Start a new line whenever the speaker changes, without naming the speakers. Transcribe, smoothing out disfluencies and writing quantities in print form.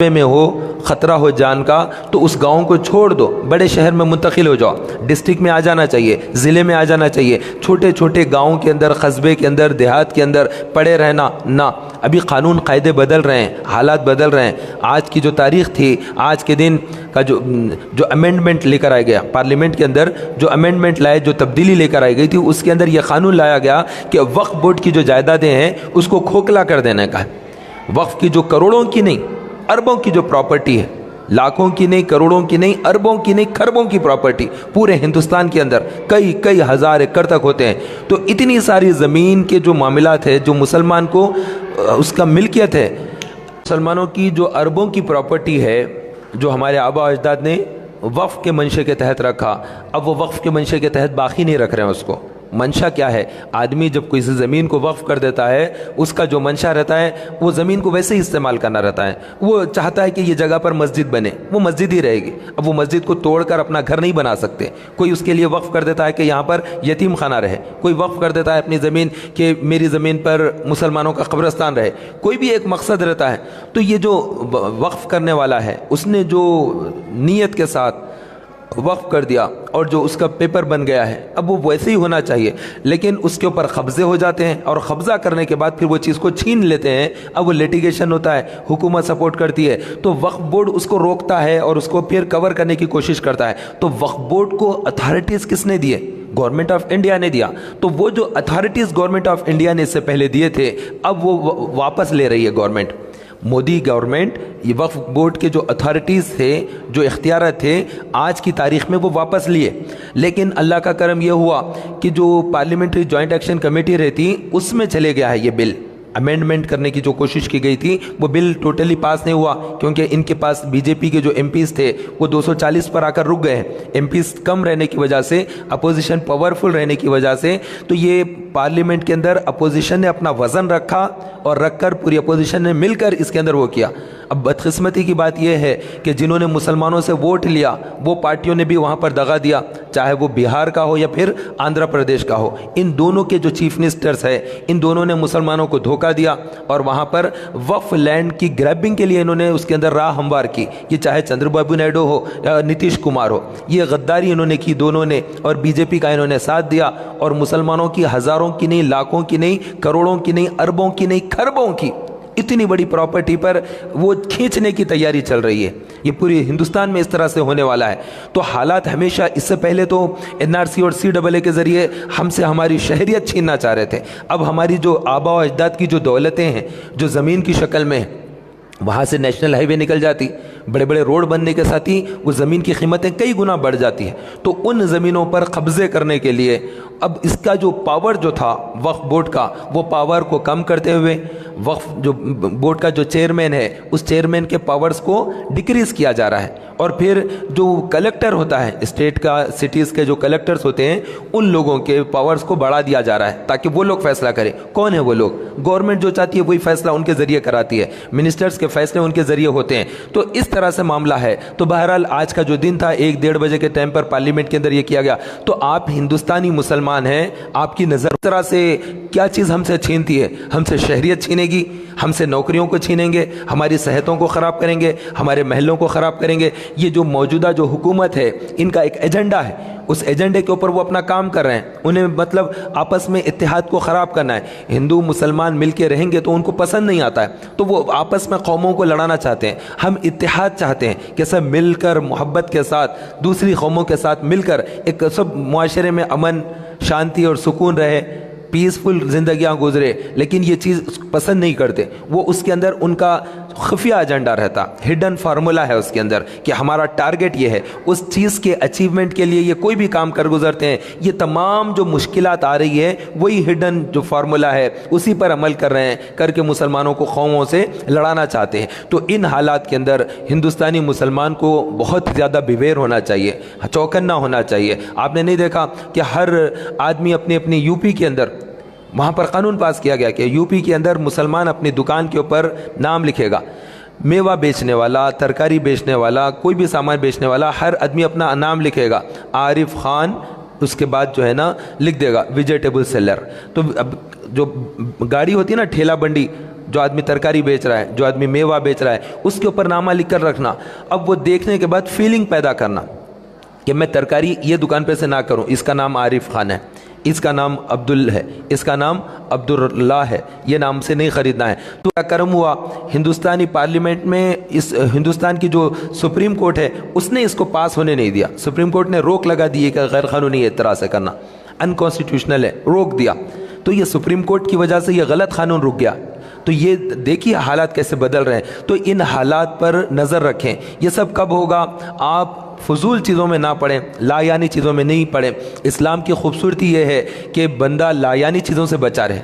میں ہو خطرہ ہو جان کا تو اس گاؤں کو چھوڑ دو، بڑے شہر میں منتقل ہو جاؤ، ڈسٹرکٹ میں آ جانا چاہیے، ضلع میں آ جانا چاہیے۔ چھوٹے چھوٹے گاؤں کے اندر، قصبے کے اندر، دیہات کے اندر پڑے رہنا نہ۔ ابھی قانون قاعدے بدل رہے ہیں، حالات بدل رہے ہیں۔ آج کی جو تاریخ تھی، آج کے دن کا جو امینڈمنٹ لے کر آیا گیا پارلیمنٹ کے اندر، جو امینڈمنٹ لائے، جو تبدیلی لے کر آئی گئی تھی، اس کے اندر یہ قانون لایا گیا کہ وقف بورڈ کی جو جائیدادیں ہیں اس کو کھوکھلا کر دینے کا ہے۔ وقف کی جو کروڑوں کی نہیں اربوں کی جو پراپرٹی ہے، لاکھوں کی نہیں، کروڑوں کی نہیں، اربوں کی نہیں، کھربوں کی پراپرٹی پورے ہندوستان کے اندر کئی ہزار ایکڑ تک ہوتے ہیں۔ تو اتنی ساری زمین کے جو معاملات ہے، جو مسلمان کو اس کا ملکیت ہے، مسلمانوں کی جو اربوں کی پراپرٹی ہے، جو ہمارے آبا و اجداد نے وقف کے منشے کے تحت رکھا، اب وہ وقف کے منشے کے تحت باقی نہیں رکھ رہے ہیں اس کو۔ منشا کیا ہے؟ آدمی جب کوئی زمین کو وقف کر دیتا ہے، اس کا جو منشا رہتا ہے وہ زمین کو ویسے ہی استعمال کرنا رہتا ہے۔ وہ چاہتا ہے کہ یہ جگہ پر مسجد بنے، وہ مسجد ہی رہے گی۔ اب وہ مسجد کو توڑ کر اپنا گھر نہیں بنا سکتے۔ کوئی اس کے لیے وقف کر دیتا ہے کہ یہاں پر یتیم خانہ رہے، کوئی وقف کر دیتا ہے اپنی زمین کہ میری زمین پر مسلمانوں کا قبرستان رہے، کوئی بھی ایک مقصد رہتا ہے۔ تو یہ جو وقف کرنے والا ہے، اس نے جو نیت کے ساتھ وقف کر دیا اور جو اس کا پیپر بن گیا ہے، اب وہ ویسے ہی ہونا چاہیے، لیکن اس کے اوپر قبضے ہو جاتے ہیں، اور قبضہ کرنے کے بعد پھر وہ چیز کو چھین لیتے ہیں۔ اب وہ لیٹیگیشن ہوتا ہے، حکومت سپورٹ کرتی ہے، تو وقف بورڈ اس کو روکتا ہے اور اس کو پھر کور کرنے کی کوشش کرتا ہے۔ تو وقف بورڈ کو اتھارٹیز کس نے دیے؟ گورنمنٹ آف انڈیا نے دیا۔ تو وہ جو اتھارٹیز گورنمنٹ آف انڈیا نے اس سے پہلے دیے تھے، اب وہ واپس لے رہی ہے گورنمنٹ، مودی گورنمنٹ۔ یہ وقف بورڈ کے جو اتھارٹیز تھے، جو اختیارات تھے، آج کی تاریخ میں وہ واپس لیے۔ لیکن اللہ کا کرم یہ ہوا کہ جو پارلیمنٹری جوائنٹ ایکشن کمیٹی رہتی، اس میں چلے گیا ہے یہ بل۔ امینڈمنٹ کرنے کی جو کوشش کی گئی تھی، وہ بل ٹوٹلی پاس نہیں ہوا، کیونکہ ان کے پاس بی جے پی کے جو ایم پیز تھے وہ 240 پر آ کر رک گئے ہیں۔ ایم پیز کم رہنے کی وجہ سے، اپوزیشن پاورفل رہنے کی وجہ سے، تو یہ پارلیمنٹ کے اندر اپوزیشن نے اپنا وزن رکھا، اور رکھ کر پوری اپوزیشن نے مل کر اس کے اندر وہ کیا۔ اب بدقسمتی کی بات یہ ہے کہ جنہوں نے مسلمانوں سے ووٹ لیا، وہ پارٹیوں نے بھی وہاں پر دغا دیا، چاہے وہ بہار کا ہو یا پھر آندھرا پردیش کا ہو۔ ان دونوں کے جو چیف منسٹرز ہیں، ان دونوں نے مسلمانوں کو دھوکہ دیا، اور وہاں پر وقف لینڈ کی گریبنگ کے لیے انہوں نے اس کے اندر راہ ہموار کی۔ یہ چاہے چندر بابو نائیڈو ہو یا نتیش کمار ہو، یہ غداری انہوں نے کی دونوں نے، اور بی جے پی کا انہوں نے ساتھ دیا، اور مسلمانوں کی ہزاروں کی نہیں، لاکھوں کی نہیں، کروڑوں کی نہیں، اربوں کی نہیں، کھربوں کی اتنی بڑی پراپرٹی پر وہ کھینچنے کی تیاری چل رہی ہے۔ یہ پوری ہندوستان میں اس طرح سے ہونے والا ہے۔ تو حالات ہمیشہ، اس سے پہلے تو این آر سی اور سی ڈبل اے کے ذریعے ہم سے ہماری شہریت چھیننا چاہ رہے تھے۔ اب ہماری جو آبا و اجداد کی جو دولتیں ہیں، جو زمین کی شکل میں ہیں، وہاں سے نیشنل ہائی وے نکل جاتی، بڑے بڑے روڈ بننے کے ساتھ ہی وہ زمین کی قیمتیں کئی گنا بڑھ جاتی ہیں۔ تو ان زمینوں پر قبضے کرنے کے لیے اب اس کا جو پاور جو تھا وقف بورڈ کا، وہ پاور کو کم کرتے ہوئے وقف جو بورڈ کا جو چیئرمین ہے، اس چیئرمین کے پاورز کو ڈکریز کیا جا رہا ہے، اور پھر جو کلیکٹر ہوتا ہے اسٹیٹ کا، سٹیز کے جو کلیکٹرز ہوتے ہیں، ان لوگوں کے پاورز کو بڑھا دیا جا رہا ہے تاکہ وہ لوگ فیصلہ کریں۔ کون ہیں وہ لوگ؟ گورنمنٹ جو چاہتی ہے وہی فیصلہ ان کے ذریعے کراتی ہے، منسٹرز کے فیصلے ان کے ذریعے ہوتے ہیں۔ تو اس طرح سے معاملہ ہے۔ تو بہرحال آج کا جو دن تھا، 1-1:30 بجے کے ٹائم پر پارلیمنٹ کے اندر یہ کیا گیا۔ تو آپ ہندوستانی مسلمان ہیں، آپ کی نظر اس طرح سے کیا چیز ہم سے چھینتی ہے؟ ہم سے شہریت چھینے گی، ہم سے نوکریوں کو چھینیں گے، ہماری صحتوں کو خراب کریں گے، ہمارے محلوں کو خراب کریں گے۔ یہ جو موجودہ جو حکومت ہے، ان کا ایک ایجنڈا ہے، اس ایجنڈے کے اوپر وہ اپنا کام کر رہے ہیں۔ انہیں مطلب آپس میں اتحاد کو خراب کرنا ہے۔ ہندو مسلمان مل کے رہیں گے تو ان کو پسند نہیں آتا ہے، تو وہ آپس میں قوموں کو لڑانا چاہتے ہیں۔ ہم اتحاد چاہتے ہیں کہ سب مل کر محبت کے ساتھ دوسری قوموں کے ساتھ مل کر ایک سب معاشرے میں امن، شانتی اور سکون رہے، پیسفل زندگیاں گزرے۔ لیکن یہ چیز پسند نہیں کرتے، وہ اس کے اندر ان کا خفیہ ایجنڈا رہتا، ہڈن فارمولا ہے اس کے اندر کہ ہمارا ٹارگٹ یہ ہے۔ اس چیز کے اچیومنٹ کے لیے یہ کوئی بھی کام کر گزرتے ہیں۔ یہ تمام جو مشکلات آ رہی ہے، وہی ہڈن جو فارمولا ہے، اسی پر عمل کر رہے ہیں، کر کے مسلمانوں کو قوموں سے لڑانا چاہتے ہیں۔ تو ان حالات کے اندر ہندوستانی مسلمان کو بہت زیادہ بیویئر ہونا چاہیے، چوکنا ہونا چاہیے۔ آپ نے نہیں دیکھا کہ ہر آدمی اپنی اپنی یو پی کے اندر وہاں پر قانون پاس کیا گیا کہ یو پی کے اندر مسلمان اپنی دکان کے اوپر نام لکھے گا، میوہ بیچنے والا، ترکاری بیچنے والا، کوئی بھی سامان بیچنے والا، ہر آدمی اپنا نام لکھے گا، عارف خان، اس کے بعد جو ہے نا لکھ دے گا ویجیٹیبل سیلر۔ تو اب جو گاڑی ہوتی ہے نا ٹھیلا بنڈی، جو آدمی ترکاری بیچ رہا ہے، جو آدمی میوہ بیچ رہا ہے، اس کے اوپر نامہ لکھ کر رکھنا. اب وہ دیکھنے کے بعد فیلنگ پیدا کرنا کہ میں ترکاری یہ دکان پہ سے نہ کروں، اس کا نام عارف خان ہے، اس کا نام عبدال ہے، اس کا نام عبداللہ ہے، یہ نام سے نہیں خریدنا ہے. تو کیا کرم ہوا، ہندوستانی پارلیمنٹ میں اس ہندوستان کی جو سپریم کورٹ ہے اس نے اس کو پاس ہونے نہیں دیا. سپریم کورٹ نے روک لگا دی کہ غیر قانونی اعتراض سے کرنا، انکانسٹیٹیوشنل ہے، روک دیا. تو یہ سپریم کورٹ کی وجہ سے یہ غلط قانون رک گیا. تو یہ دیکھیے حالات کیسے بدل رہے ہیں. تو ان حالات پر نظر رکھیں. یہ سب کب ہوگا؟ آپ فضول چیزوں میں نہ پڑیں، لا یعنی چیزوں میں نہیں پڑیں. اسلام کی خوبصورتی یہ ہے کہ بندہ لا یعنی چیزوں سے بچا رہے.